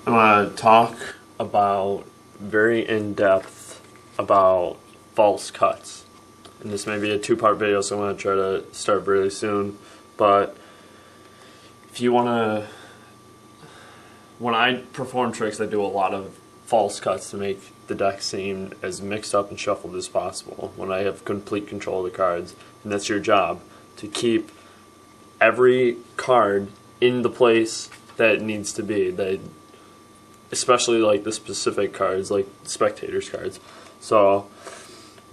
I want to talk about very in-depth about false cuts. And this may be a two-part video, so I'm going to try to start really soon. But if you want to, when I perform tricks, I do a lot of false cuts to make the deck seem as mixed up and shuffled as possible when I have complete control of the cards. And that's your job, to keep every card in the place that it needs to be. Especially like the specific cards, like spectators cards. So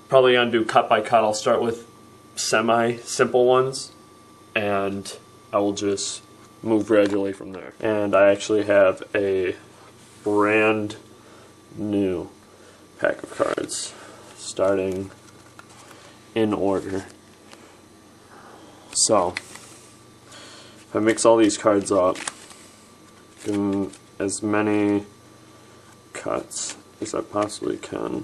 probably gonna do cut by cut. I'll start with semi-simple ones, and I will just move gradually from there. And I actually have a brand new pack of cards, starting in order. So if I mix all these cards up, give as many cuts as I possibly can.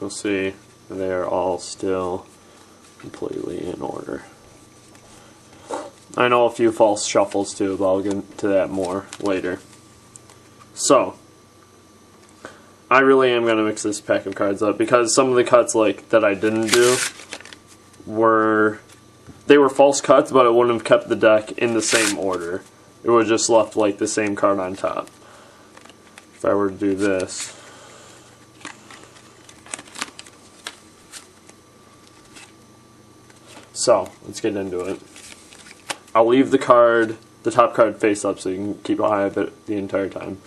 You'll see they are all still completely in order. I know a few false shuffles too, but I'll get into that more later. So, I really am going to mix this pack of cards up because some of the cuts that I didn't do were false cuts, but it wouldn't have kept the deck in the same order. It would have just left like the same card on top. If I were to do this, so, let's get into it. I'll leave the top card face up so you can keep an eye on it the entire time.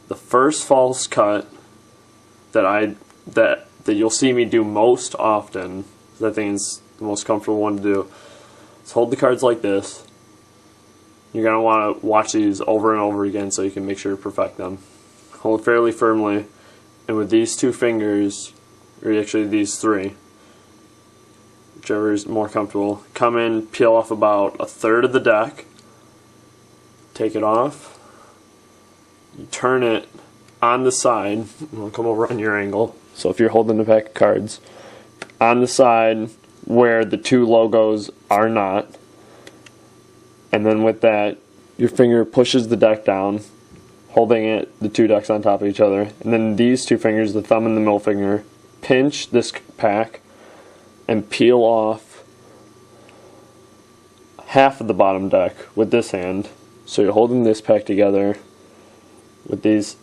The first false cut that you'll see me do most often, I think is the most comfortable one to do, is hold the cards like this. You're going to want to watch these over and over again so you can make sure to perfect them. Hold fairly firmly, and with these two fingers, or actually these three, whichever is more comfortable, come in, peel off about a third of the deck, take it off, you turn it on the side, it'll come over on your angle, so if you're holding a pack of cards, on the side where the two logos are not, and then with that, your finger pushes the deck down, holding the two decks on top of each other, and then these two fingers, the thumb and the middle finger, pinch this pack, and peel off half of the bottom deck with this hand. So you're holding this pack together with these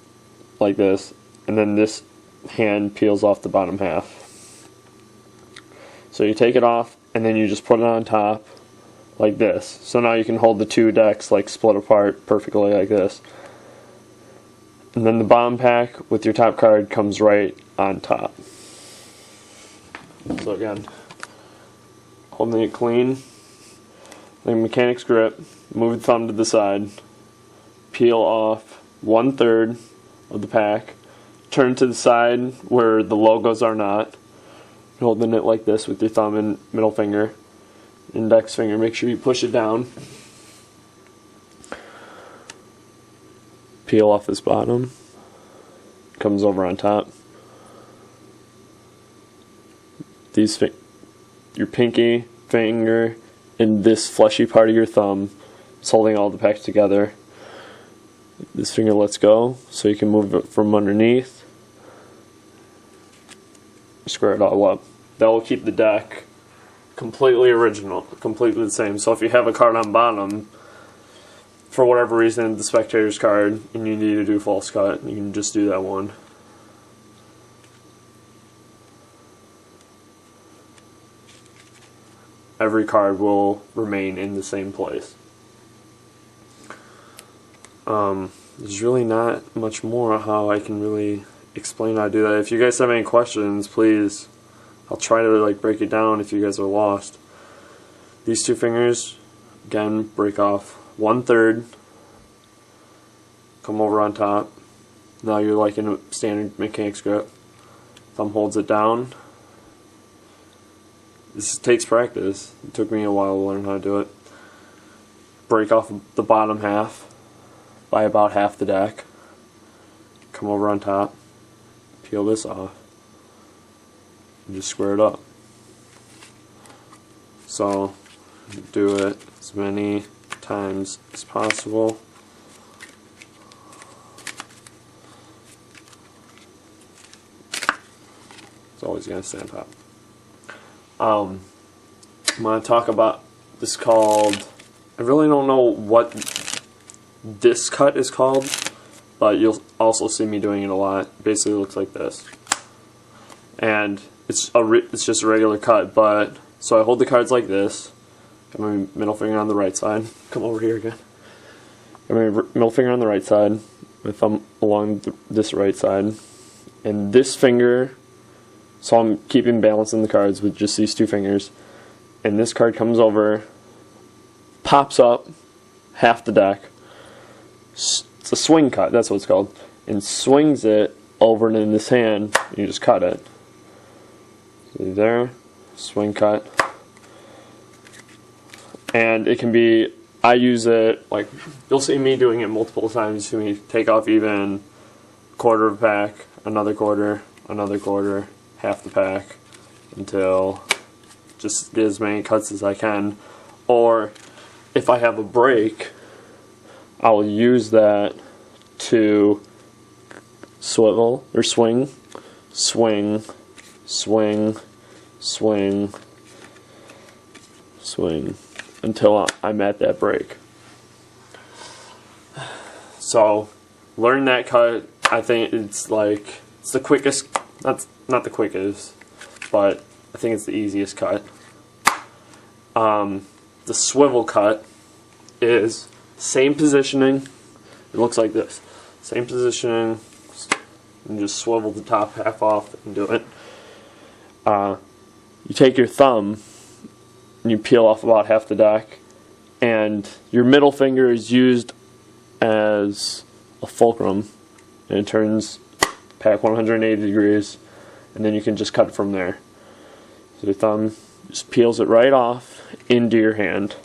like this, and then this hand peels off the bottom half. So you take it off, and then you just put it on top like this. So now you can hold the two decks like split apart perfectly like this. And then the bottom pack with your top card comes right on top. So again, holding it clean, like mechanic's grip, move the thumb to the side, peel off 1/3 of the pack, turn to the side where the logos are not, holding it like this with your thumb and middle finger, index finger, make sure you push it down, peel off this bottom, comes over on top. Your pinky finger and this fleshy part of your thumb is holding all the packs together. This finger lets go so you can move it from underneath. Square it all up. That will keep the deck completely original, completely the same. So if you have a card on bottom, for whatever reason, the spectator's card, and you need to do false cut, you can just do that one. Every card will remain in the same place. There's really not much more how I can really explain how to do that. If you guys have any questions, please, I'll try to break it down if you guys are lost. These two fingers, again, break off 1/3, come over on top. Now you're like in a standard mechanic's grip. Thumb holds it down. This takes practice. It took me a while to learn how to do it. Break off the bottom half by about half the deck. Come over on top, peel this off, and just square it up. So do it as many times as possible. It's always going to stay on top. I'm going to talk about this called, I really don't know what this cut is called, but you'll also see me doing it a lot. Basically it looks like this. And it's just a regular cut, but so I hold the cards like this. Got my middle finger on the right side. Come over here again. Got my middle finger on the right side, my thumb along this right side, and this finger. So I'm keeping balance in the cards with just these two fingers. And this card comes over, pops up half the deck. It's a swing cut, that's what it's called. And swings it over and in this hand, and you just cut it. See there, swing cut. And it can be, I use it, like, you'll see me doing it multiple times. You see me take off even quarter of a pack, another quarter, half the pack, until just get as many cuts as I can. Or if I have a break, I'll use that to swivel or swing, swing, swing, swing, swing, until I'm at that break. So learn that cut. I think it's like, it's the quickest, not the quickest, but I think it's the easiest cut. The swivel cut is same positioning. It looks like this. Same positioning, and just swivel the top half off and do it. You take your thumb and you peel off about half the deck, and your middle finger is used as a fulcrum, and it turns pack 180 degrees, and then you can just cut from there. So your thumb just peels it right off into your hand,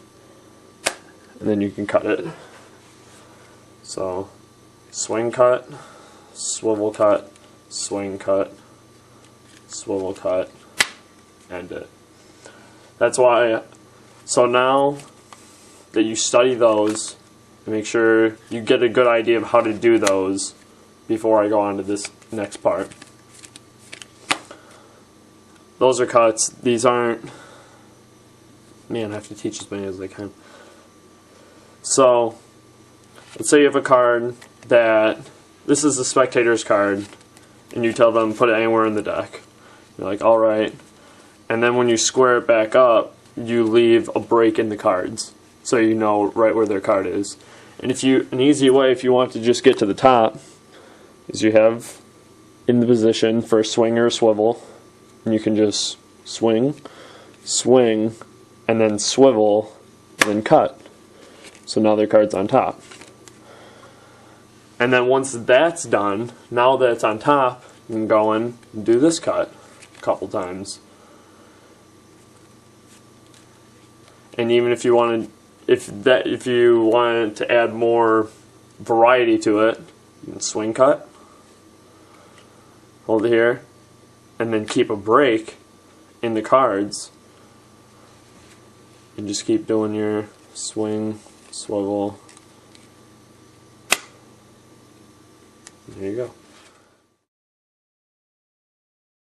and then you can cut it. So swing cut, swivel cut, swing cut, swivel cut, end it. That's why, so now that you study those, make sure you get a good idea of how to do those before I go on to this next part. Those are cuts. These aren't, man, I have to teach as many as I can. So let's say you have a card that, this is the spectator's card, and you tell them put it anywhere in the deck. You're like, alright. And then when you square it back up, you leave a break in the cards, so you know right where their card is. And an easy way, if you want to just get to the top, is you have in the position for a swing or a swivel, and you can just swing, swing, and then swivel, and then cut. So now their card's on top. And then once that's done, now that it's on top, you can go in and do this cut a couple times. And even if you wanted, if you wanted to add more variety to it, you can swing cut, hold it here, and then keep a break in the cards, and just keep doing your swing, swivel. There you go.